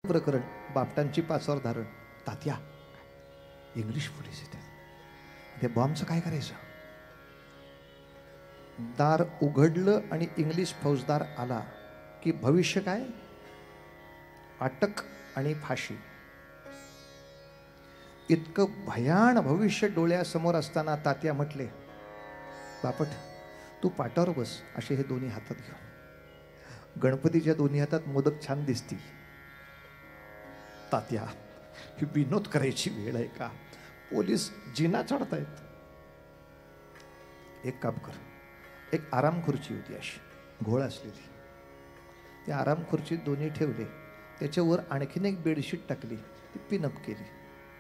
प्रकरण बापटांची पाचावर धारण. तात्या English police येतात, ते बॉम्बचं काय करायचं? दार उघडलं आणि इंग्लिश फौजदार आला की भविष्य काय? अटक आणि फाशी. इतकं भयान भविष्य डोळ्यासमोर असताना तात्या म्हटले, बापट तू पाटावर बस. असे हे दोन्ही हातात घेऊन. गणपतीच्या दोन्ही हातात मोदक छान दिसतील. तात्या ही विनोद करायची वेळ आहे का? पोलीस जिना चढतायत. एक काम कर, एक आराम खुर्ची होती अशी घोळ असलेली, त्या आराम खुर्चीत दोन्ही ठेवले, त्याच्यावर आणखीन एक बेडशीट टाकली, ती पिनअप केली,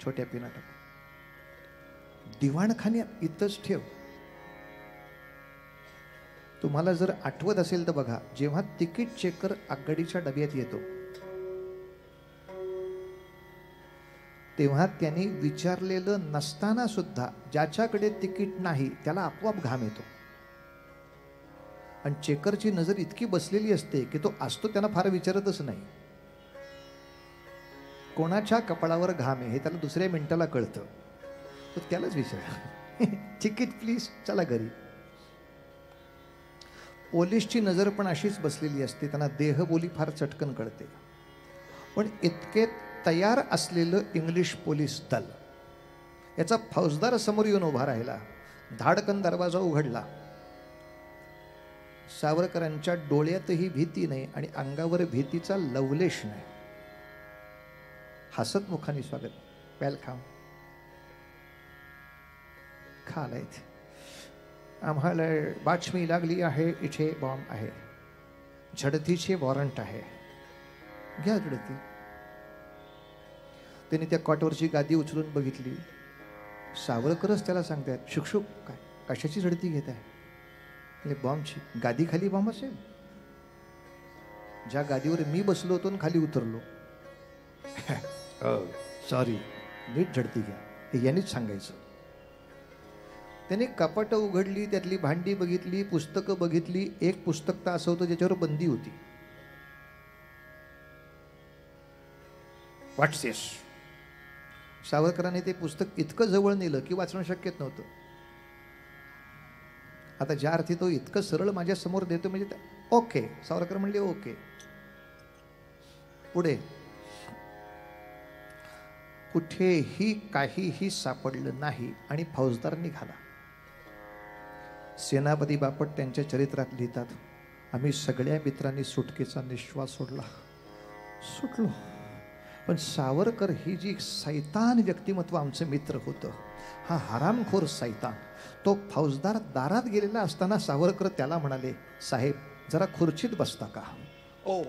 छोट्या पिना टाकल्या. दिवाणखाने इथंच ठेव. तुम्हाला जर आठवत असेल तर बघा, जेव्हा तिकीट चेकर आगगाडीच्या डब्यात येतो तेव्हा त्यांनी विचारलेलं नसताना सुद्धा ज्याच्याकडे तिकीट नाही त्याला आपोआप घाम येतो. आणि चेकरची नजर इतकी बसलेली असते की तो असतो त्यांना फार विचारतच नाही. कोणाच्या कपाळावर घाम आहे हे त्याला दुसऱ्या मिनिटाला कळतं, तो त्यालाच विचार तिकीट प्लीज, चला घरी. पोलीसची नजर पण अशीच बसलेली असते, त्यांना देहबोली फार चटकन कळते. पण इतके तयार असलेलं इंग्लिश पोलीस दल, याचा फौजदार समोर येऊन उभा राहिला. धाडकन दरवाजा उघडला. सावरकरांच्या डोळ्यातही भीती नाही आणि अंगावर भीतीचा लवलेश नाही. हसत मुखाने स्वागत. वेलकम. खालायत. आम्हाला बातमी लागली आहे, इथे बॉम्ब आहे, झडतीचे वॉरंट आहे, घ्या झडती. त्यांनी त्या कॉटवरची गादी उचलून बघितली. सावरकरच त्याला सांगतायत, शुकशुक काय कशाची झडती घेत आहे? बॉम्बची. गादी खाली बॉम्ब असेल? ज्या गादीवर मी बसलो होतो खाली उतरलो. सॉरी, नीट झडती घ्या, हे यांनीच सांगायचं. त्याने कपाटं उघडली, त्यातली भांडी बघितली, पुस्तकं बघितली. एक पुस्तक तर असं होतं ज्याच्यावर बंदी होती. व्हॉट्स दिस? सावरकरांनी ते पुस्तक इतकं जवळ नेलं की वाचणं शक्यच नव्हतं. आता ज्या अर्थी तो इतकं सरळ माझ्या समोर देतो म्हणजे ओके. सावरकर म्हणले ओके. पुढे कुठेही काहीही सापडलं नाही आणि फौजदार निघाला. सेनापती बापट त्यांच्या चरित्रात लिहितात, आम्ही सगळ्या मित्रांनी सुटकेचा निश्वास सोडला. सुटलो. पण सावरकर ही जी सैतान व्यक्तिमत्व आमचं मित्र होतं, हा हरामखोर सैतान, तो फौजदार दारात गेलेला असताना सावरकर त्याला म्हणाले, साहेब जरा खुर्चीत बसता का? ओ,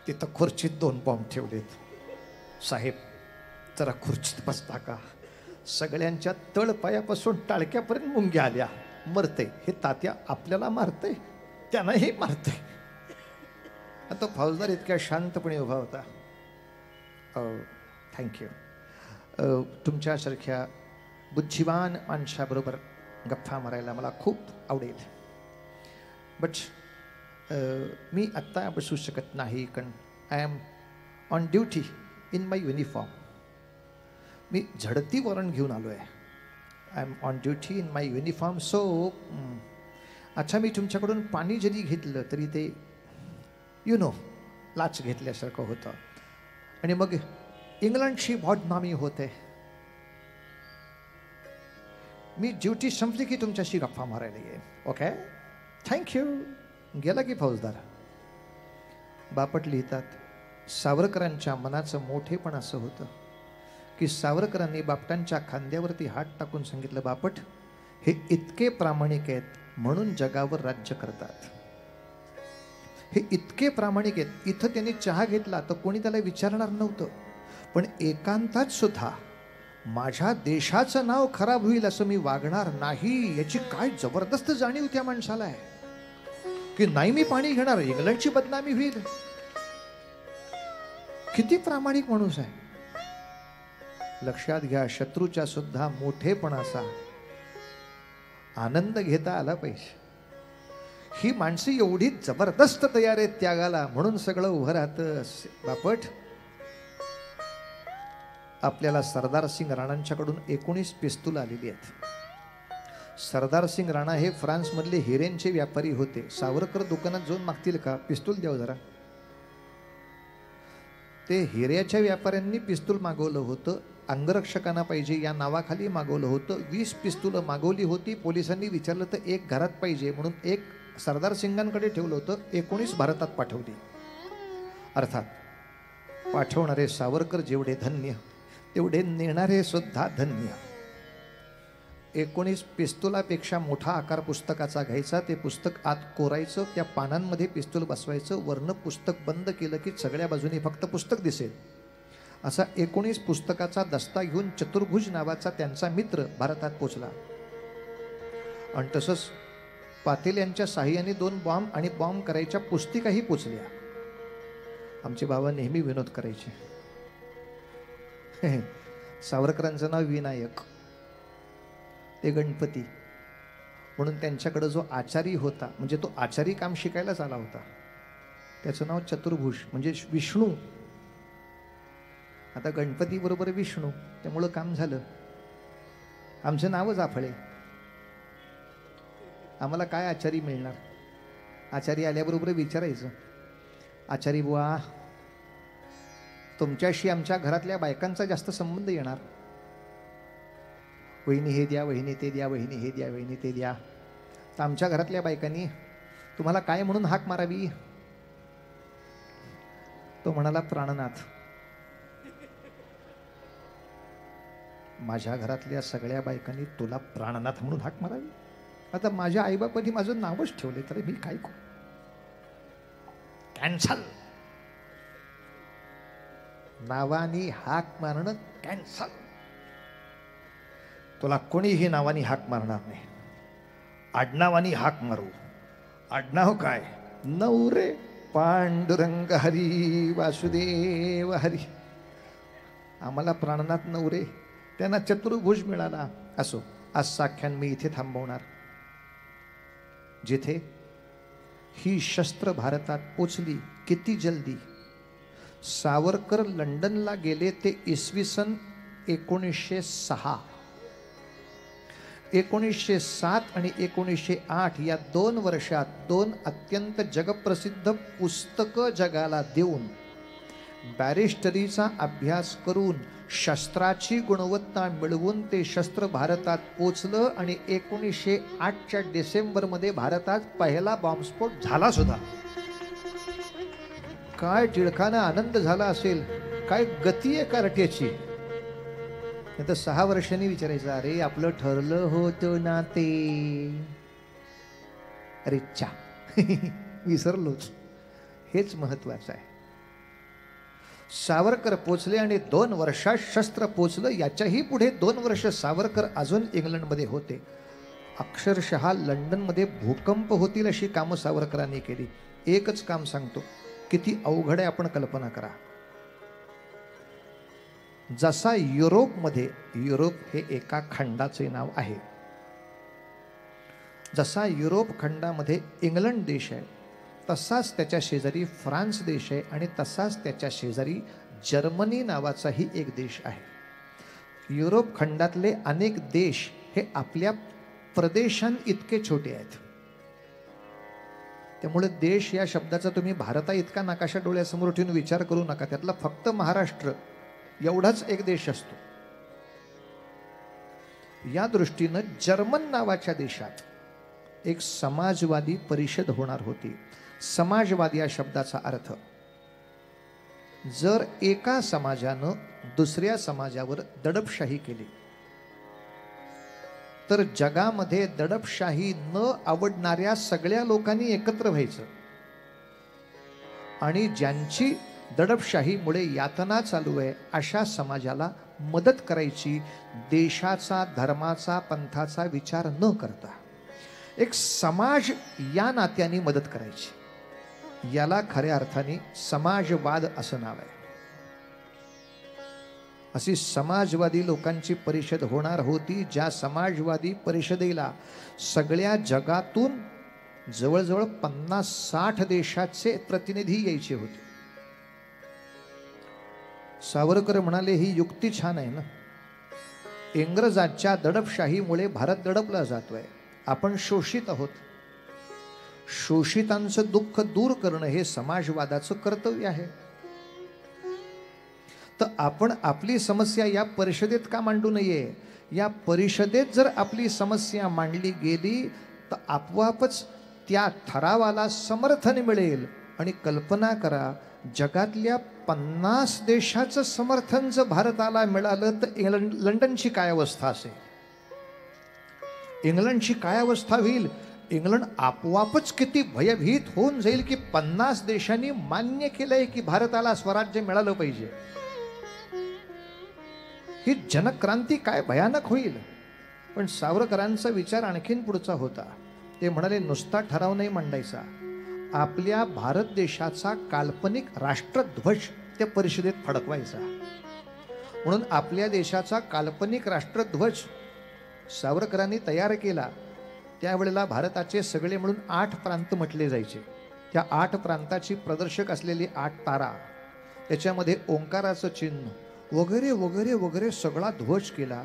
तिथं खुर्चीत 2 बॉम्ब ठेवलेत. साहेब जरा खुर्चीत बसता का? सगळ्यांच्या तळपायापासून टाळक्यापर्यंत मुंग्या आल्या. मरते हे तात्या आपल्याला मारते, त्यांनाही मारते. आता फौजदार इतक्या शांतपणे उभा होता. थँक्यू. तुमच्यासारख्या बुद्धिवान माणसाबरोबर गप्पा मारायला मला खूप आवडेल, बट मी आत्ता बसू शकत नाही, कारण I am on duty in my uniform. मी झडती वॉरंट घेऊन आलो आहे. I am on duty in my uniform. So अच्छा, मी तुमच्याकडून पाणी जरी घेतलं तरी ते लाच घेतल्यासारखं होतं आणि मग इंग्लंडची बदनामी होते. मी ड्युटी संपली की तुमच्याशी गप्पा मारायला येईल. Okay, thank you. गेला की फौजदार. बापट लिहितात, सावरकरांच्या मनाचं मोठेपण असं होतं की सावरकरांनी बापटांच्या खांद्यावरती हात टाकून सांगितलं, बापट हे इतके प्रामाणिक आहेत म्हणून जगावर राज्य करतात. हे इतके प्रामाणिक आहेत. इथं त्यांनी चहा घेतला तर कोणी त्याला विचारणार नव्हतं, पण एकांतात सुद्धा माझ्या देशाचं नाव खराब होईल असं मी वागणार नाही, याची काय जबरदस्त जाणीव त्या माणसाला आहे की नाही मी पाणी घेणार, इंग्लंडची बदनामी होईल. किती प्रामाणिक माणूस आहे. लक्षात घ्या, शत्रूच्या सुद्धा मोठेपणाचा आनंद घेता आला पाहिजे. ही माणसे एवढी जबरदस्त तयार आहेत त्यागाला, म्हणून सगळं उभं राहतं. बापट, आपल्याला सरदार सिंग राणांच्याकडून 19 पिस्तूल आलेली आहेत. सरदार सिंग राणा हे फ्रान्स मधले हिऱ्यांचे व्यापारी होते. सावरकर दुकानात जाऊन मागतील का पिस्तूल द्याव जरा, ते हिऱ्याच्या व्यापाऱ्यांनी पिस्तूल मागवलं होतं. अंगरक्षकांना पाहिजे या नावाखाली मागवलं होतं. 20 पिस्तूल मागवली होती. पोलिसांनी विचारलं तर एक घरात पाहिजे म्हणून एक सरदार सिंगांकडे ठेवलं होतं. 19 भारतात पाठवली. अर्थात पाठवणारे सावरकर जेवढे धन्य तेवढे नेणारे सुद्धा धन्य. 19 पिस्तुलापेक्षा मोठा आकार पुस्तकाचा घ्यायचा, ते पुस्तक आत कोरायचं, त्या पानांमध्ये पिस्तूल बसवायचं, वरनं पुस्तक बंद केलं की सगळ्या बाजूनी फक्त पुस्तक दिसेल. असा 19 पुस्तकाचा दस्ता घेऊन चतुर्भुज नावाचा त्यांचा मित्र भारतात पोचला. आणि तसंच पाटील यांच्या साह्याने 2 बॉम्ब आणि बॉम्ब करायच्या पुस्तिकाही पोचल्या. आमचे बाबा नेहमी विनोद करायचे. सावरकरांचं नाव विनायक, ते गणपती, म्हणून त्यांच्याकडे जो आचारी होता, म्हणजे तो आचारी काम शिकायलाच आला होता, त्याचं नाव चतुर्भुज म्हणजे विष्णू. आता गणपती बरोबर विष्णू, त्यामुळं काम झालं. आमचं नावच आफळे. आम्हाला काय आचारी मिळणार? आचारी आल्याबरोबर विचारायचं, आचारी बुवा तुमच्याशी आमच्या घरातल्या बायकांचा जास्त संबंध येणार. वहिनी हे द्या, वहिनी ते द्या, वहिनी हे द्या, वहिनी ते द्या. तर आमच्या घरातल्या बायकांनी तुम्हाला काय म्हणून हाक मारावी? तो म्हणाला, प्राणनाथ. माझ्या घरातल्या सगळ्या बायकांनी तुला प्राणनाथ म्हणून हाक मारावी? आता माझ्या आईबापांनी माझं नावच ठेवले, तर मी काय करू? कॅन्सल. नावानी हाक मारणं कॅन्सल. तुला कोणीही नावानी हाक मारणार नाही. आडनावानी हाक मारू. आडनाव काय? नवरे पांडुरंग हरी वासुदेव हरी. आम्हाला प्राणनाथ नवरे, त्यांना चतुर्भुज मिळाला. असो, आज साख्यान मी इथे थांबवणार. जिथे ही शस्त्र भारतात पोचली किती जल्दी. सावरकर लंडनला गेले ते इसवी सन 1906. 1907 आणि 1908 या 2 वर्षात 2 अत्यंत जगप्रसिद्ध पुस्तकं जगाला देऊन, बॅरिस्टरीचा अभ्यास करून, शस्त्राची गुणवत्ता मिळवून ते शस्त्र भारतात पोचलं. आणि 1908च्या डिसेंबरमध्ये भारतात पहिला बॉम्बस्फोट झाला सुद्धा. काय टिळकांना आनंद झाला असेल, काय गती आहे कार्ट्याची. तर 6 वर्षांनी विचारायचं, अरे आपलं ठरलं होतं ना ते. अरे चा विसरलोच. हेच महत्वाचं आहे. सावरकर पोचले आणि 2 वर्षात शस्त्र पोचलं. याच्याही पुढे 2 वर्ष सावरकर अजून इंग्लंडमध्ये होते. अक्षरशः लंडनमध्ये भूकंप होतील अशी कामं सावरकरांनी केली. एकच काम सांगतो, किती अवघड आहे आपण कल्पना करा. जसा युरोपमध्ये, युरोप हे एका खंडाचे नाव आहे, जसा युरोप खंडामध्ये इंग्लंड देश आहे, तसाच त्याच्या शेजारी फ्रान्स देश आहे, आणि तसाच त्याच्या शेजारी जर्मनी नावाचाही एक देश आहे. युरोप खंडातले अनेक देश हे आपल्या प्रदेशांइतके छोटे आहेत. त्यामुळे देश या शब्दाचा तुम्ही भारता इतका नकाशा डोळ्यासमोर ठेवून विचार करू नका. त्यातला फक्त महाराष्ट्र एवढाच एक देश असतो. या दृष्टीनं जर्मन नावाच्या देशात एक समाजवादी परिषद होणार होती. समाजवाद या शब्दाचा अर्थ, जर एका समाजानं दुसऱ्या समाजावर दडपशाही केली तर जगामध्ये दडपशाही न आवडणाऱ्या सगळ्या लोकांनी एकत्र व्हायचं आणि ज्यांची दडपशाहीमुळे यातना चालू आहे अशा समाजाला मदत करायची, देशाचा, धर्माचा, पंथाचा विचार न करता. एक समाज या नात्याने मदत करायची. याला खऱ्या अर्थाने समाजवाद असं नाव आहे. अशी समाजवादी लोकांची परिषद होणार होती, ज्या समाजवादी परिषदेला सगळ्या जगातून जवळजवळ 50-60 देशाचे प्रतिनिधी यायचे होते. सावरकर म्हणाले, ही युक्ती छान आहे ना, इंग्रजांच्या दडपशाहीमुळे भारत दडपला जातोय, आपण शोषित आहोत, शोषितांचं दुःख दूर करणं हे समाजवादाचं कर्तव्य आहे. तर आपण आपली समस्या या परिषदेत का मांडू नये? या परिषदेत जर आपली समस्या मांडली गेली तर आपोआपच त्या ठरावाला समर्थन मिळेल. आणि कल्पना करा, जगातल्या 50 देशाचं समर्थन जर भारताला मिळालं तर लंडनची काय अवस्था असेल, इंग्लंडची काय अवस्था होईल? इंग्लंड आपोआपच किती भयभीत होऊन जाईल की 50 देशांनी मान्य केलंय की भारताला स्वराज्य मिळालं पाहिजे. ही जनक्रांती काय भयानक होईल. पण सावरकरांचा विचार आणखीन पुढचा होता. ते म्हणाले, नुसता ठराव नाही मांडायचा, आपल्या भारत देशाचा काल्पनिक राष्ट्रध्वज त्या परिषदेत फडकवायचा. म्हणून आपल्या देशाचा काल्पनिक राष्ट्रध्वज सावरकरांनी तयार केला. त्यावेळेला भारताचे सगळे मिळून 8 प्रांत म्हटले जायचे. त्या 8 प्रांताची प्रदर्शक असलेली 8 तारा, त्याच्यामध्ये ओंकाराचं चिन्ह वगैरे वगैरे वगैरे सगळा ध्वज केला.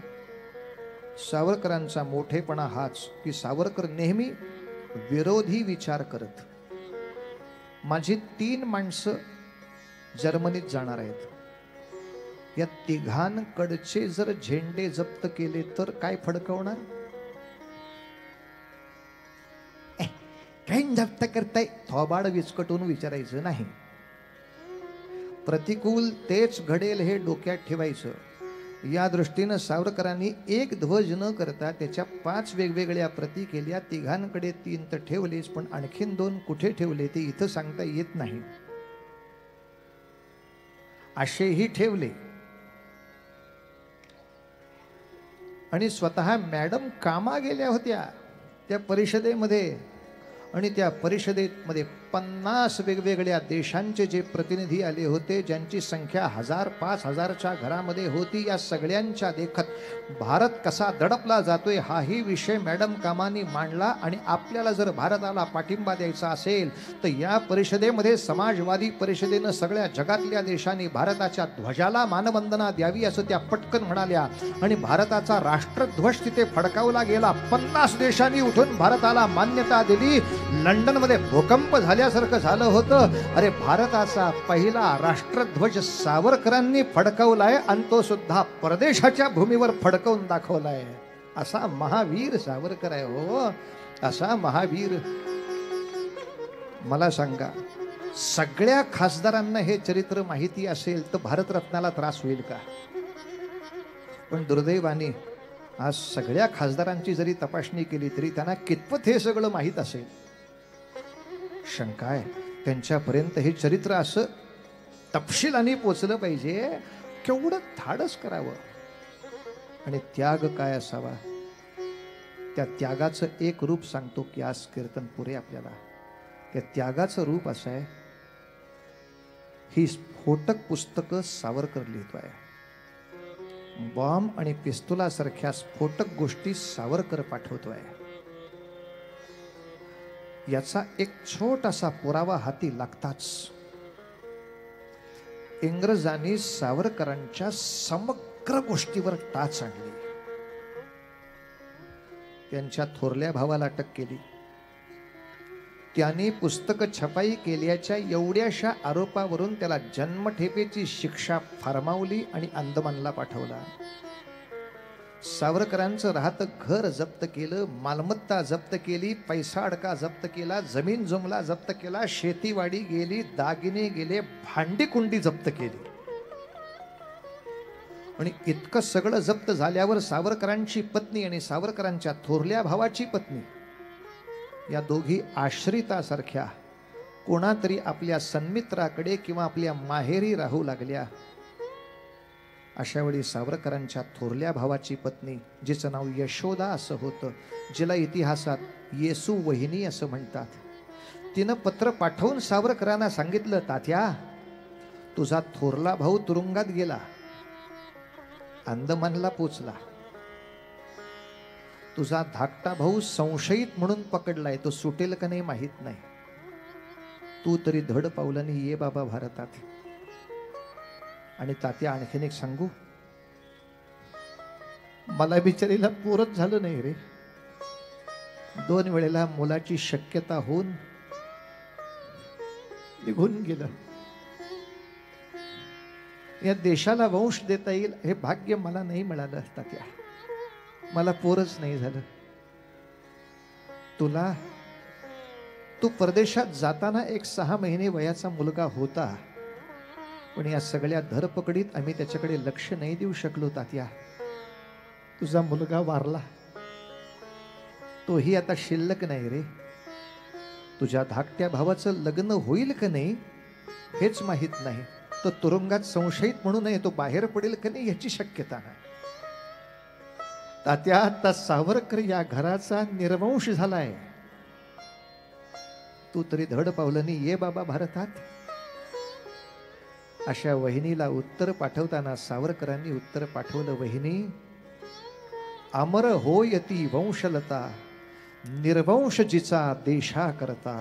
सावरकरांचा मोठेपणा हाच की सावरकर नेहमी विरोधी विचार करत. माझी 3 माणसं जर्मनीत जाणार आहेत, या तिघांकडचे जर झेंडे जप्त केले तर काय फडकवणार? काय जप्त करताय? थोबाड विचकटून विचारायचं नाही. प्रतिकूल तेच घडेल हे डोक्यात ठेवायचं. या दृष्टीनं सावरकरांनी एक ध्वज न करता त्याच्या 5 वेगवेगळ्या प्रती केल्या. तिघांकडे 3 तर ठेवलेच, पण आणखीन 2 कुठे ठेवले ते इथं सांगता येत नाही, असेही ठेवले. आणि स्वतः मॅडम कामा गेल्या होत्या त्या परिषदेमध्ये. आणि त्या परिषदेमध्ये 50 वेगवेगळ्या देशांचे जे प्रतिनिधी आले होते, ज्यांची संख्या 1000-5000च्या घरामध्ये होती, या सगळ्यांच्या देखत भारत कसा दडपला जातोय हाही विषय मॅडम कामानी मांडला. आणि आपल्याला जर भारताला पाठिंबा द्यायचा असेल तर या परिषदेमध्ये समाजवादी परिषदेनं सगळ्या जगातल्या देशांनी भारताच्या ध्वजाला मानवंदना द्यावी असं त्या पटकन म्हणाल्या. आणि भारताचा राष्ट्रध्वज तिथे फडकावला गेला. 50 देशांनी उठून भारताला मान्यता दिली. लंडनमध्ये भूकंप झाल्यासारखं झालं होतं. अरे, भारताचा पहिला राष्ट्रध्वज सावरकरांनी फडकवलाय आणि तो सुद्धा परदेशाच्या भूमीवर फडकवून दाखवलाय. असा महावीर सावरकर आहे हो, असा महावीर. मला सांगा, सगळ्या खासदारांना हे चरित्र माहिती असेल तर भारतरत्नाला त्रास होईल का? पण दुर्दैवाने आज सगळ्या खासदारांची जरी तपासणी केली तरी त्यांना कितपत हे सगळं माहीत असेल शंका आहे. त्यांच्यापर्यंत हे चरित्र असं तपशिलाने पोचलं पाहिजे. केवढं धाडस करावं आणि त्याग काय असावा. त्या त्यागाचं एक रूप सांगतो की आज कीर्तन पुरे आपल्याला. त्या त्यागाचं रूप असं आहे, ही स्फोटक पुस्तकं सावरकर लिहितोय. बॉम्ब आणि पिस्तुलासारख्या स्फोटक गोष्टी सावरकर पाठवतोय. याचा एक छोटासा पुरावा हाती लागताच. इंग्रजांनी सावरकरांच्या समग्र गोष्टीवर टाच आणली. त्यांच्या थोरल्या भावाला अटक केली. त्याने पुस्तक छपाई केल्याच्या एवढ्याशा आरोपावरून त्याला जन्मठेपेची शिक्षा फरमावली आणि अंदमानला पाठवला. सावरकरांचं राहतं घर जप्त केलं, मालमत्ता जप्त केली, पैसा अडका जप्त केला, जमीन जुमला जप्त केला, शेतीवाडी गेली, दागिने गेले, भांडी कुंडी जप्त केली. आणि इतकं सगळं जप्त झाल्यावर सावरकरांची पत्नी आणि सावरकरांच्या थोरल्या भावाची पत्नी या दोघी आश्रितासारख्या कोणातरी आपल्या सन्मित्राकडे किंवा आपल्या माहेरी राहू लागल्या. अशा वेळी सावरकरांच्या थोरल्या भावाची पत्नी, जिचं नाव यशोदा असं होतं, जिला इतिहासात येसू वहिनी असं म्हणतात, तिनं पत्र पाठवून सावरकरांना सांगितलं, तात्या, तुझा थोरला भाऊ तुरुंगात गेला, अंदमानला पोचला, तुझा धाकटा भाऊ संशयित म्हणून पकडलाय, तो सुटेल का नाही माहित नाही. तू तरी धड पावलाने ये बाबा भारतात. आणि तात्या आणखीन एक सांगू, मला बिचारीला पोरच झालं नाही रे. 2 वेळेला मुलाची शक्यता होऊन निघून गेलं. या देशाला वंश देता येईल हे भाग्य मला नाही मिळालं. तात्या मला पोरच नाही झालं. तू परदेशात जाताना एक 6 महिने वयाचा मुलगा होता, पण या सगळ्या धरपकडीत आम्ही त्याच्याकडे लक्ष नाही देऊ शकलो. तात्या तुझा मुलगा वारला, तोही आता शिल्लक नाही रे. तुझ्या धाकट्या भावाचं लग्न होईल का नाही हेच माहित नाही. तो तुरुंगात संशयित म्हणून तो बाहेर पडेल का नाही याची शक्यता नाही. तात्या आता सावरकर या घराचा निर्वंश झालाय. तू तरी धड पावलानी ये बाबा भारतात. अशा वहिनीला उत्तर पाठवताना सावरकरांनी उत्तर पाठवलं, वहिनी अमर होयती वंशलता, निर्वंश जिचा देशा करता.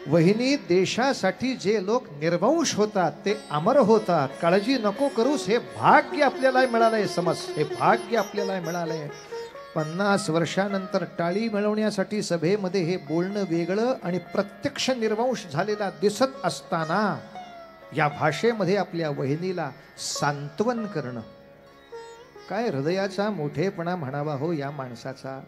वहिनी देशासाठी जे लोक निर्वंश होतात ते अमर होतात. काळजी नको करूस, हे भाग्य आपल्याला मिळालंय. समज, हे भाग्य आपल्याला मिळालंय. 50 वर्षानंतर टाळी मिळवण्यासाठी सभेमध्ये हे बोलणं वेगळं आणि प्रत्यक्ष निर्वंश झालेला दिसत असताना या भाषेमध्ये आपल्या वहिनीला सांत्वन करणं, काय हृदयाचा मोठेपणा म्हणावा हो या माणसाचा.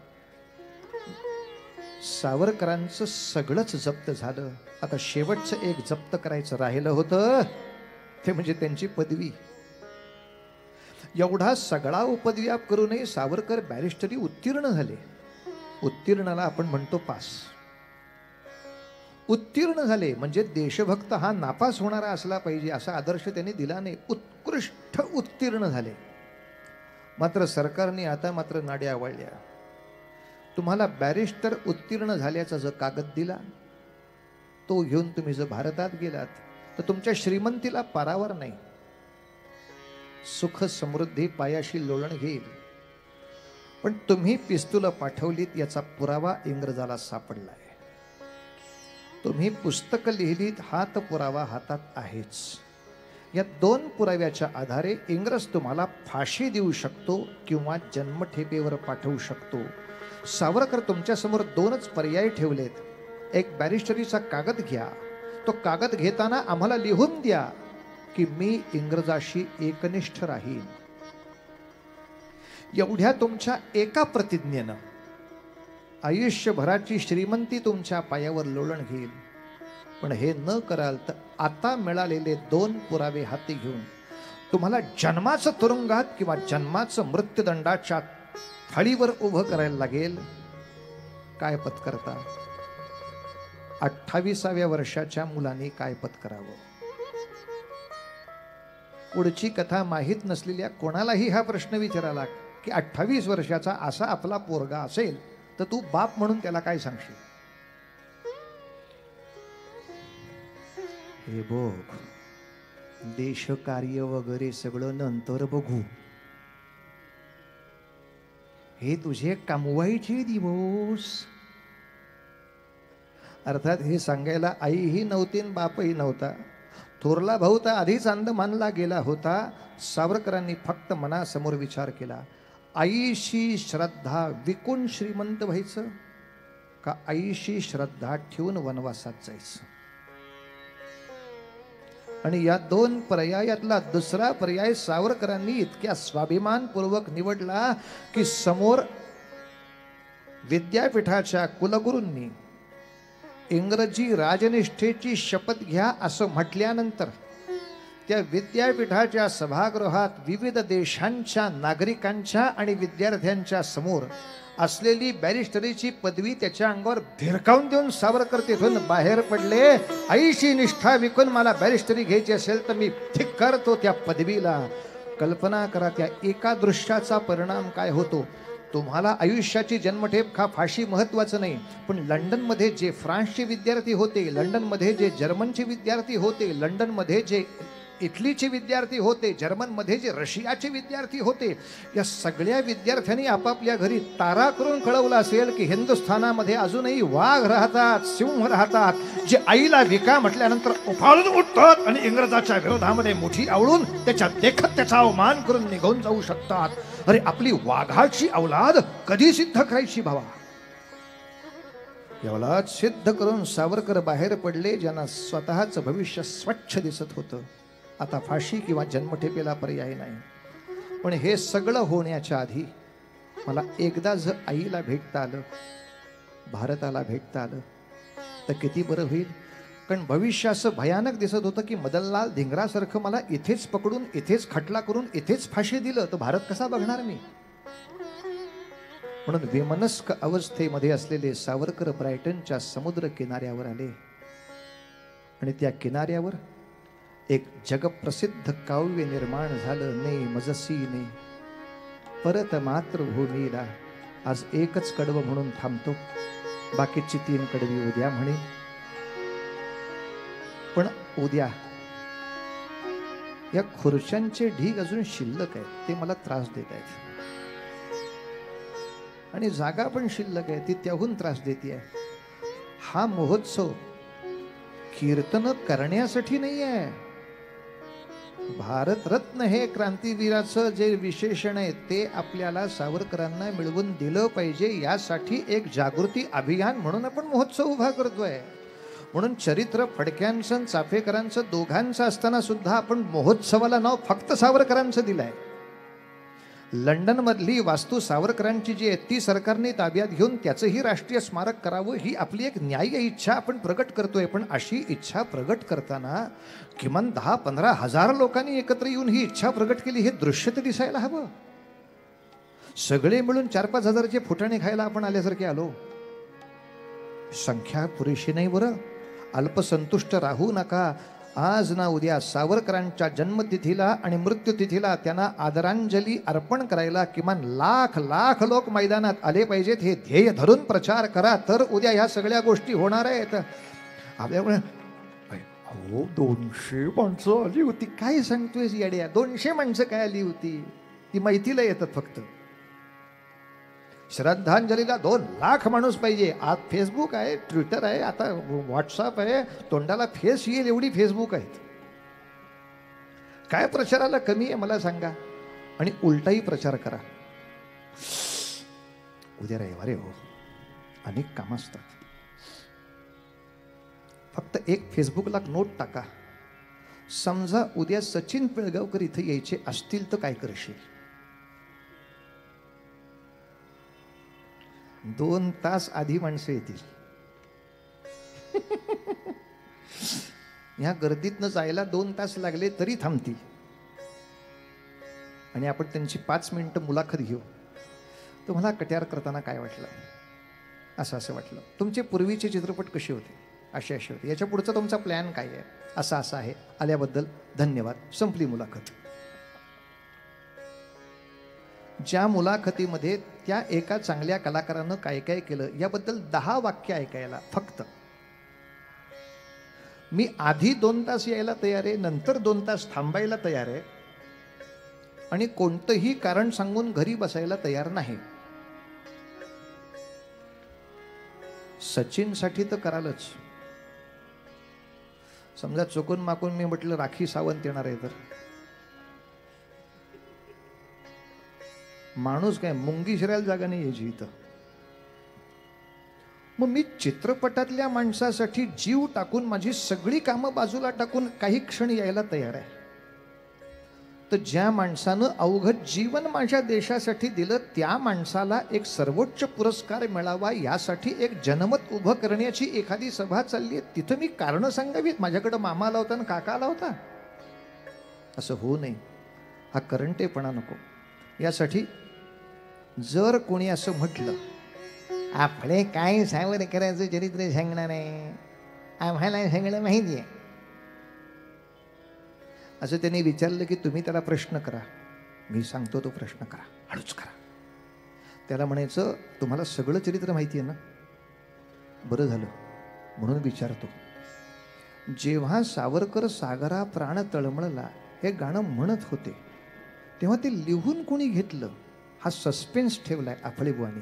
सावरकरांचं सगळंच जप्त झालं. आता शेवटचं एक जप्त करायचं राहिलं होतं, ते म्हणजे त्यांची पदवी. एवढा सगळा उपद्व्याप करूनही सावरकर बॅरिस्टरी उत्तीर्ण झाले. उत्तीर्णाला आपण म्हणतो पास. उत्तीर्ण झाले म्हणजे देशभक्त हा नापास होणारा असला पाहिजे असा आदर्श त्यांनी दिला नाही. उत्कृष्ट उत्तीर्ण झाले. मात्र सरकारने आता मात्र नाड्या आवळल्या. तुम्हाला बॅरिस्टर उत्तीर्ण झाल्याचा जो कागद दिला तो घेऊन तुम्ही जर भारतात गेलात तर तुमच्या श्रीमंतीला पारावर नाही. सुख समृद्धी पायाशी लोळण घेईल. पण तुम्ही पिस्तूल पाठवलीत याचा पुरावा इंग्रजाला सापडलाय. तुम्ही पुस्तकं लिहिलीत हा तर पुरावा हातात आहेच. या 2 पुराव्याच्या आधारे इंग्रज तुम्हाला फाशी देऊ शकतो किंवा जन्मठेपेवर पाठवू शकतो. सावरकर तुमच्या समोर 2च पर्याय ठेवलेत. एक बॅरिस्टरीचा कागद घ्या. तो कागद घेताना आम्हाला लिहून द्या की मी इंग्रजाशी एकनिष्ठ राहीन. एवढ्या तुमच्या एका प्रतिज्ञेनं आयुष्यभराची श्रीमंती तुमच्या पायावर लोळण घेईल. पण हे न कराल तर आता मिळालेले 2 पुरावे हाती घेऊन तुम्हाला जन्माचं तुरुंगात किंवा जन्माचं मृत्यूदंडाच्या थाळीवर उभं करायला लागेल. काय पत्करता? 28व्या वर्षाच्या मुलांनी काय पत्करावं? पुढची कथा माहीत नसलेल्या कोणालाही हा प्रश्न विचाराला की 28 वर्षाचा असा आपला पोरगा असेल तर तू बाप म्हणून त्याला काय सांगशील? हे बघ, देशकार्य वगैरे सगळं नंतर बघू. हे तुझे कमवायचे दिवस. अर्थात हे सांगायला आईही नव्हती आणि बापही नव्हता. थोरला भाऊ तर आधीच अंदमानला गेला होता. सावरकरांनी फक्त मनासमोर विचार केला, आईशी श्रद्धा विकून श्रीमंत व्हायचं का आईशी श्रद्धा ठेवून वनवासात जायचं. आणि या 2 पर्यायातला दुसरा पर्याय सावरकरांनी इतक्या स्वाभिमानपूर्वक निवडला की समोर विद्यापीठाच्या कुलगुरूंनी इंग्रजी राजनिष्ठेची शपथ घ्या असं म्हटल्यानंतर त्या विद्यापीठाच्या सभागृहात विविध देशांच्या नागरिकांच्या आणि विद्यार्थ्यांच्या समोर असलेली बॅरिस्टरीची पदवी त्याच्या अंगावर भिरकावून देऊन सावरकर तिथून बाहेर पडले. आईशी निष्ठा विकून मला बॅरिस्टरी घ्यायची असेल तर मी धिक्कारतो त्या पदवीला. कल्पना करा त्या एका दृश्याचा परिणाम काय होतो. तुम्हाला आयुष्याची जन्मठेप का फाशी महत्वाचं नाही, पण लंडनमध्ये जे फ्रान्सचे विद्यार्थी होते, लंडनमध्ये जे जर्मनचे विद्यार्थी होते, लंडनमध्ये जे इटलीचे विद्यार्थी होते, जर्मनमध्ये जे रशियाचे विद्यार्थी होते, या सगळ्या विद्यार्थ्यांनी आपापल्या घरी तारा करून कळवलं असेल की हिंदुस्थानामध्ये अजूनही वाघ राहतात, सिंह राहतात, जे आईला विका म्हटल्यानंतर उफाळून उठतात आणि इंग्रजाच्या विरोधामध्ये मुठी आवळून त्याच्या देखत त्याचा अवमान करून निघून जाऊ शकतात. अरे आपली वाघाची औलाद कधी सिद्ध करायची भावा? औलाद सिद्ध करून सावरकर बाहेर पडले, ज्यांना स्वतःच भविष्य स्वच्छ दिसत होतं. आता फाशी किंवा जन्मठेपेला पर्याय नाही. पण हे सगळं होण्याच्या आधी मला एकदा जर आईला भेटता आलं, भारताला भेटता आलं तर किती बरं होईल. कारण भविष्य असं भयानक दिसत होतं की मदनलाल धिंगरासारखं मला इथेच पकडून, इथेच खटला करून, इथेच फाशी दिलं तर भारत कसा बघणार मी. म्हणून विमनस्क अवस्थेमध्ये असलेले सावरकर ब्रायटनच्या समुद्र किनाऱ्यावर आले आणि त्या किनाऱ्यावर एक जगप्रसिद्ध काव्य निर्माण झालं. ने मजसीने परत मातृभूमीला. आज एकच कडवं म्हणून थांबतो, बाकीची 3 कडवी उद्या म्हणे. पण उद्या या खुर्च्यांचे ढीग अजून शिल्लक आहेत, ते मला त्रास देत आहेत. आणि जागा पण शिल्लक आहे, ती त्याहून त्रास देते आहे. हा महोत्सव कीर्तन करण्यासाठी नाही आहे. भारतरत्न हे क्रांतीवीराचं जे विशेषण आहे ते आपल्याला सावरकरांना मिळवून दिलं पाहिजे, यासाठी एक जागृती अभियान म्हणून आपण महोत्सव उभा करतोय. म्हणून चरित्र फडक्यांचं, चाफेकरांचं दोघांचं असताना सुद्धा आपण महोत्सवाला नाव फक्त सावरकरांचं दिलंय. लंडन मधली वास्तू सावरकरांची जी आहे ती सरकारने ताब्यात घेऊन त्याचंही राष्ट्रीय स्मारक करावं, ही आपली एक न्याय्य इच्छा आपण प्रगट करतोय. पण अशी इच्छा प्रगट करताना किमान 10-15 हजार लोकांनी एकत्र येऊन ही इच्छा प्रगट केली, हे दृश्य तर दिसायला हवं. सगळे मिळून 4-5 हजाराचे फुटाणे खायला आपण आल्यासारखे आलो. संख्या पुरेशी नाही बरं. अल्पसंतुष्ट राहू नका. आज ना उद्या सावरकरांच्या जन्मतिथीला आणि मृत्यूतिथीला त्यांना आदरांजली अर्पण करायला किमान लाख लोक मैदानात आले पाहिजेत. हे ध्येय धरून प्रचार करा, तर उद्या ह्या सगळ्या गोष्टी होणार आहेत. आपल्यामुळे अहो 200 माणसं आली होती. काय सांगतोय येड्या? 200 माणसं काय आली होती? ती माहितीला येतात फक्त. श्रद्धांजलीला 2 लाख माणूस पाहिजे. आज फेसबुक आहे, ट्विटर आहे, आता व्हॉट्सअप आहे, तोंडाला फेस येईल एवढी फेसबुक आहेत. काय प्रचाराला कमी आहे मला सांगा? आणि उलटाही प्रचार करा. उद्या रविवार आहे हो, अनेक कामं असतात. फक्त एक फेसबुकला नोट टाका, समजा उद्या सचिन पिळगावकर इथे यायचे असतील तर काय करशील? 2 तास आधी माणसं येतील. ह्या गर्दीतनं जायला 2 तास लागले तरी थांबतील. आणि आपण त्यांची 5 मिनिटं मुलाखत घेऊ. तुम्हाला कट्यार करताना काय वाटलं? असं वाटलं. तुमचे पूर्वीचे चित्रपट कसे होते? असे होते. याच्या पुढचा तुमचा प्लॅन काय आहे? असा आहे. आल्याबद्दल धन्यवाद. संपली मुलाखत. ज्या मुलाखतीमध्ये त्या एका चांगल्या कलाकारानं काय काय केलं याबद्दल 10 वाक्य ऐकायला फक्त. मी आधी 2 तास यायला तयार आहे, नंतर 2 तास थांबायला तयार आहे, आणि कोणतंही कारण सांगून घरी बसायला तयार नाही. सचिनसाठी तर करालच. समजा चुकून माकून मी म्हटलं राखी सावंत येणार आहे तर माणूस काय मुंगी शिरायला जागा नाही यायची इथं. मग मी चित्रपटातल्या माणसासाठी जीव टाकून, माझी सगळी कामं बाजूला टाकून काही क्षण यायला तयार आहे. तर ज्या माणसानं अवघड जीवन माझ्या देशासाठी दिलं, त्या माणसाला एक सर्वोच्च पुरस्कार मिळावा यासाठी एक जनमत उभं करण्याची एखादी सभा चालली आहे, तिथं मी कारणं सांगावीत. माझ्याकडं मामा आला होता आणि काका आला होता, असं होऊ नये. हा करंटेपणा नको. यासाठी जर कोणी असं म्हटलं, आपले काय सावरकरांचं चरित्र सांगणार आहे, आम्हाला सगळं माहिती आहे, असं त्यांनी विचारलं की तुम्ही त्याला प्रश्न करा. मी सांगतो तो प्रश्न करा, हळूच करा. त्याला म्हणायचं तुम्हाला सगळं चरित्र माहिती आहे ना? बरं झालं म्हणून विचारतो. जेव्हा सावरकर सागरा प्राण तळमळला हे गाणं म्हणत होते तेव्हा ते लिहून कोणी घेतलं हा सस्पेन्स ठेवलाय आफळेबुवांनी.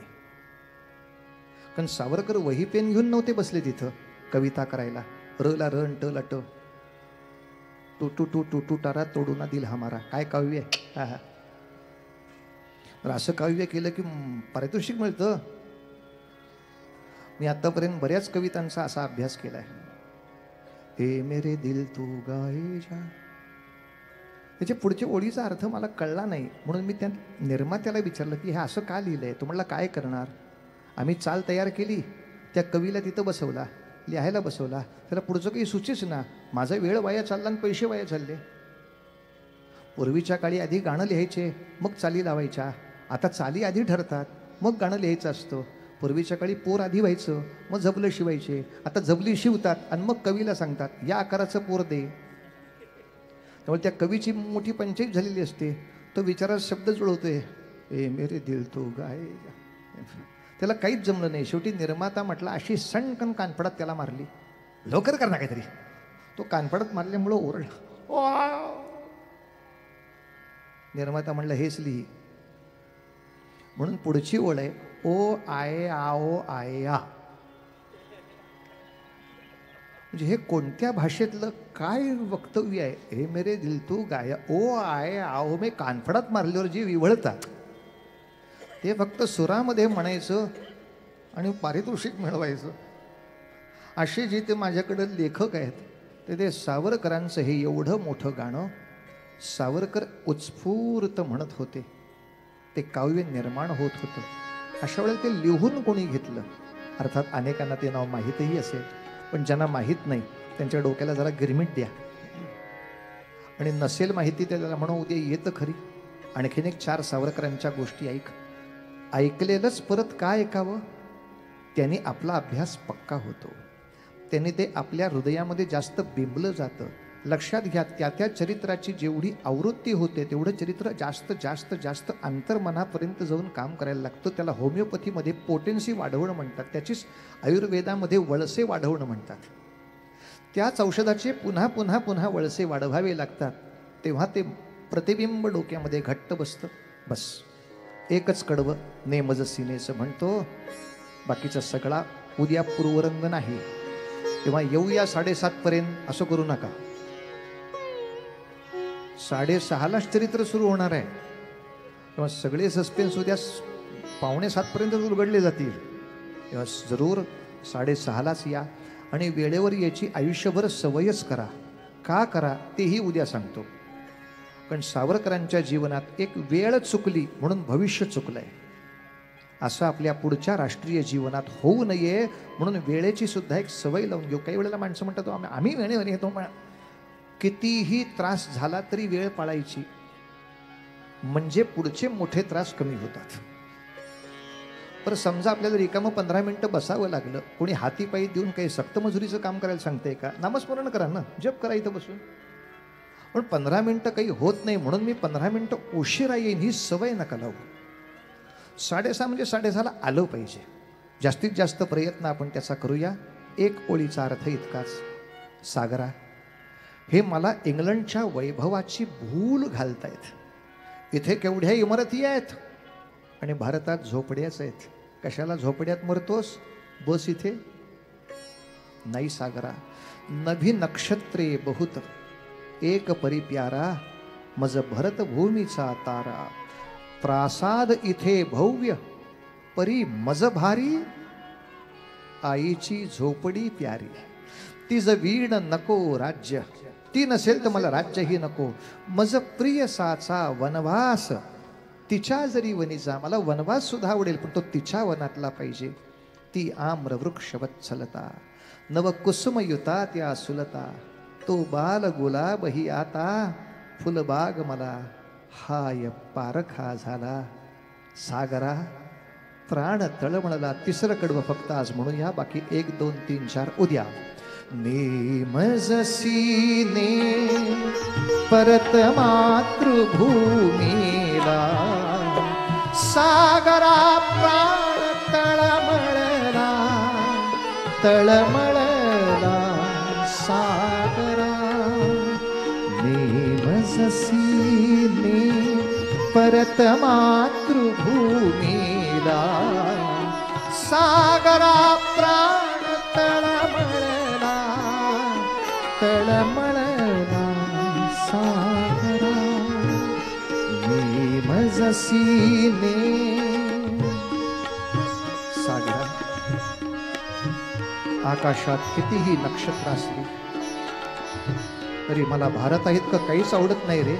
कारण सावरकर वही पेन घेऊन नव्हते बसले तिथं कविता करायला. र ला र ट ला ट, टू टू टू टू टू टारा तोडू ना दिल हमारा, काय काव्य आहे. हा हा, असं काव्य केलं की पारितोषिक मिळतं. मी आतापर्यंत बऱ्याच कवितांचा असा अभ्यास केलाय. हे मेरे दिल तू गाए जा, त्याच्या पुढच्या ओळीचा अर्थ मला कळला नाही म्हणून मी त्या निर्मात्याला विचारलं की हे असं का लिहिलंय. तो म्हणला काय करणार, आम्ही चाल तयार केली, त्या कवीला तिथं बसवला, लिहायला बसवला, त्याला पुढचं काही सुचेच ना. माझा वेळ वाया चालला आणि पैसे वाया चालले. पूर्वीच्या काळी आधी गाणं लिहायचे मग चाली लावायच्या, आता चाली आधी ठरतात मग गाणं लिहायचं असतं. पूर्वीच्या काळी पोर आधी व्हायचं मग झबलं शिवायचे, आता झबली शिवतात आणि मग कवीला सांगतात या आकाराचं पोर दे. त्यामुळे त्या कवीची मोठी पंचायत झालेली असते. तो विचारात शब्द जुळवतोय, ए मेरे दिल तू गाए. त्याला काहीच जमलं नाही. शेवटी निर्माता म्हटला अशी सणकन कानफडात त्याला मारली, लवकर कर ना काहीतरी. तो कानफडात मारल्यामुळं ओरडला. निर्माता म्हणलं हेच लिही. म्हणून पुढची ओळ आहे ओ आय आओ आया. म्हणजे हे कोणत्या भाषेतलं काय वक्तव्य आहे. हे मेरे दिल तू गाया ओ आय आओ मे कानफडात मारल्यावर जे विवळतात ते फक्त सुरामध्ये म्हणायचं आणि पारितोषिक मिळवायचं. असे जे ते माझ्याकडे लेखक आहेत ते सावरकरांचं हे एवढं मोठं गाणं सावरकर उत्स्फूर्त म्हणत होते, ते काव्य निर्माण होत होतं. अशा वेळेला ते लिहून कोणी घेतलं. अर्थात अनेकांना ते नाव माहीतही असेल, पण ज्यांना माहीत नाही त्यांच्या डोक्याला जरा गिरमिट द्या. आणि नसेल माहिती त्याला म्हणू उद्या येतं खरी. आणखीन एक 4 सावरकरांच्या गोष्टी ऐक. ऐकलेलंच परत काय ऐकावं, त्यांनी आपला अभ्यास पक्का होतो. त्यांनी ते आपल्या हृदयामध्ये जास्त बिंबलं जातं. लक्षात घ्या, त्या त्या चरित्राची जेवढी आवृत्ती होते तेवढं चरित्र जास्त जास्त जास्त अंतर्मनापर्यंत जाऊन काम करायला लागतं. त्याला होमिओपॅथीमध्ये पोटेन्सी वाढवणं म्हणतात, त्याचीच आयुर्वेदामध्ये वळसे वाढवणं म्हणतात. त्याच औषधाचे पुन्हा पुन्हा पुन्हा वळसे वाढवावे लागतात, तेव्हा ते प्रतिबिंब डोक्यामध्ये घट्ट बसतं. बस एकच कडवं नेमज सिनेचं म्हणतो, बाकीचा सगळा उद्या पूर्वरंग नाही. तेव्हा येऊया 7:30 पर्यंत असं करू नका. 6:30लाच चरित्र सुरू होणार आहे, तेव्हा सगळे सस्पेन्स उद्या 6:45 पर्यंत उलगडले जातील. तेव्हा जरूर 6:30लाच या आणि वेळेवर याची आयुष्यभर सवयच करा. का करा तेही उद्या सांगतो. पण सावरकरांच्या जीवनात एक वेळ चुकली म्हणून भविष्य चुकलंय. असं आपल्या पुढच्या राष्ट्रीय जीवनात होऊ नये म्हणून वेळेची सुद्धा एक सवय लावून घेऊ. काही वेळेला माणसं म्हणतात आम्ही वेळेवर येतो. कितीही त्रास झाला तरी वेळ पाळायची, म्हणजे पुढचे मोठे त्रास कमी होतात. पर समजा आपल्याला रिकामं 15 मिनिटं बसावं लागलं, कोणी हातीपायी देऊन काही सक्त मजुरीचं काम करायला सांगते का? नामस्मरण करा ना, जप करा इथं बसून. पण 15 मिनिटं काही होत नाही म्हणून मी 15 मिनिटं उशिरा येईन ही सवय नका लावू. 6:30 म्हणजे 6:30ला आलं पाहिजे. जास्तीत जास्त प्रयत्न आपण त्याचा करूया. एक ओळीचा अर्थ इतकाच, सागरा हे मला इंग्लंडच्या वैभवाची भूल घालतायत. इथे केवढ्या इमारती आहेत आणि भारतात झोपड्याच आहेत. कशाला झोपड्यात मरतोस, बस इथे. नाही सागरा, नभी नक्षत्रे बहुत एक परिप्यारा, मज भरत भूमीचा तारा. प्रासाद इथे भव्य परी मज भारी, आईची झोपडी प्यारी. तिज वीण नको राज्य, ती नसेल तर मला राज्यही नको. मज प्रिय साचा वनवास, तिच्या जरी वनीचा. मला वनवास सुद्धा आवडेल पण तो तिच्या वनातला पाहिजे. ती आम्र वृक्ष वत्सलता, नव कुसुमयुता त्या सुलता. तो बाल गुलाब ही आता, फुलबाग मला हाय पारखा झाला. सागरा प्राण तळमळला. 3रं कडवं फक्त आज म्हणूया, बाकी 1 2 3 4 उद्या. नेमज सीने परत मातृभूमीला, सागरा प्राण तळमळला तळमळला. मजसीने परत मातृभूमीला सागरा प्राण तळमळला तळमळला सागरा मी मजसीने सागरा आकाशात कितीही नक्षत्र असली तरी मला भारत इतकं काहीच आवडत नाही रे,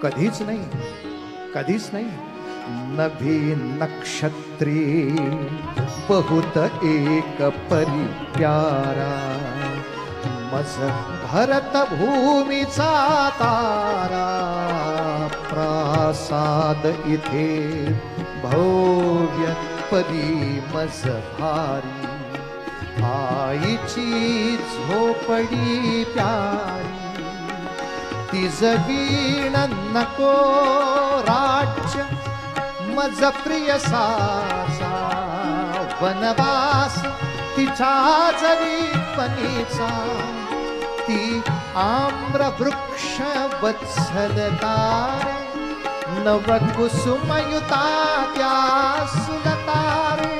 कधीच नाही, कधीच नाही. नभी नक्षत्री बहुत एक परी प्यारा मज भरत भूमीचा तारा प्रासाद इथे भव्य परी मज भारी आईची झोपडी प्यारी ती जगीण नको राज्य मज प्रिय सासा वनवास तिच्या जरी पणीचा ती आम्र वृक्ष वत्सलतारे नव कुसुमयुता त्या सुलतारे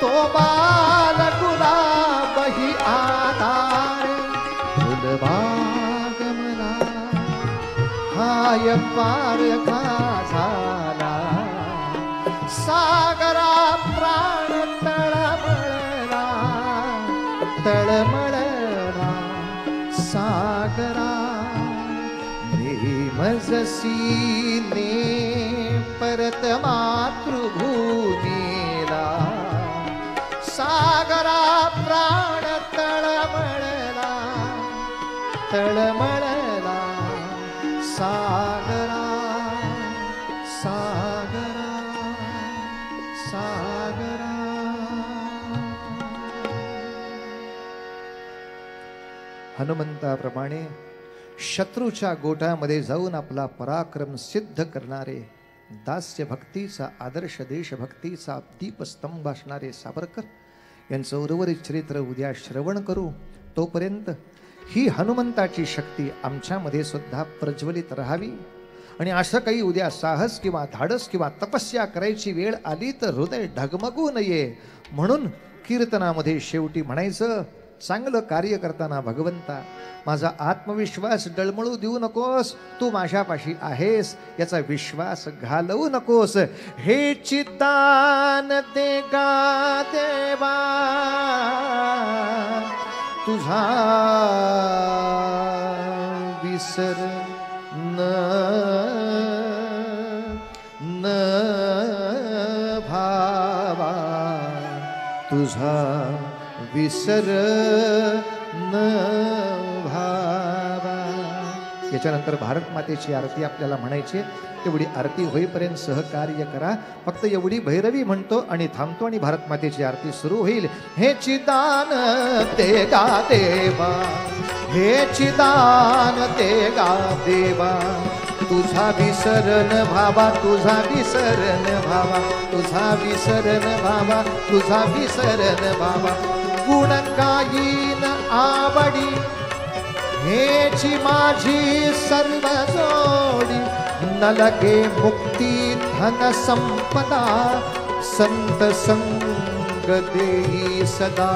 तो बाल गुलाब ही आधारे फुलबागमना हाय पार का झाला सागरा प्राण तळमळला तळमळला सागरा मी मजसीने परत मातृभूमीला सागरा प्राण तळमळला तळमळला सागरा सागरा सागरा. हनुमंताप्रमाणे शत्रूच्या गोटामध्ये जाऊन आपला पराक्रम सिद्ध करणारे, दास्य भक्तीचा आदर्श देशभक्तीचा दीपस्तंभ असणारे सावरकर यांचं उर्वरित चरित्र उद्या श्रवण करू. तोपर्यंत ही हनुमंताची शक्ती आमच्यामध्ये सुद्धा प्रज्वलित राहावी आणि असं काही उद्या साहस किंवा धाडस किंवा तपस्या करायची वेळ आली तर हृदय ढगमगू नये म्हणून कीर्तनामध्ये शेवटी म्हणायचं, चांगलं कार्य करताना भगवंता माझा आत्मविश्वास डळमळू देऊ नकोस, तू माझ्यापाशी आहेस याचा विश्वास घालवू नकोस. हे चित्तान दे गा देवा तुझा विसर न भावा तुझा विसर न भावा. याच्यानंतर भारत मातेची आरती आपल्याला म्हणायची, तेवढी आरती होईपर्यंत सहकार्य करा. फक्त एवढी भैरवी म्हणतो आणि थांबतो आणि भारत मातेची आरती सुरू होईल. हे चिदान ते गा देवा, हे चिदान ते गा देवा तुझा विसरण भावा तुझा विसरण भावा तुझा विसरण भावा तुझा विसरण भावा. गुण गायीन आवडी हेची माझी सर्व जोडी न लगे मुक्ती धन संपदा संत संग देई सदा.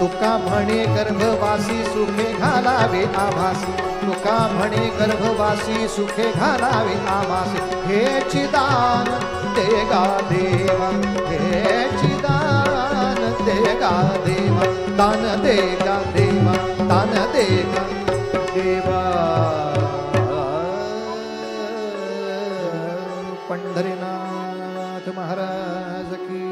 तुका म्हणे गर्भवासी सुखे घालावे आभासी तुका म्हणे गर्भवासी सुखे घालावे आभासी. हे चिदान ते गा देवा हे चिदान ते गा देवा दान दे गा देवा दान दे गा देवा. पंढरीनाथ महाराज की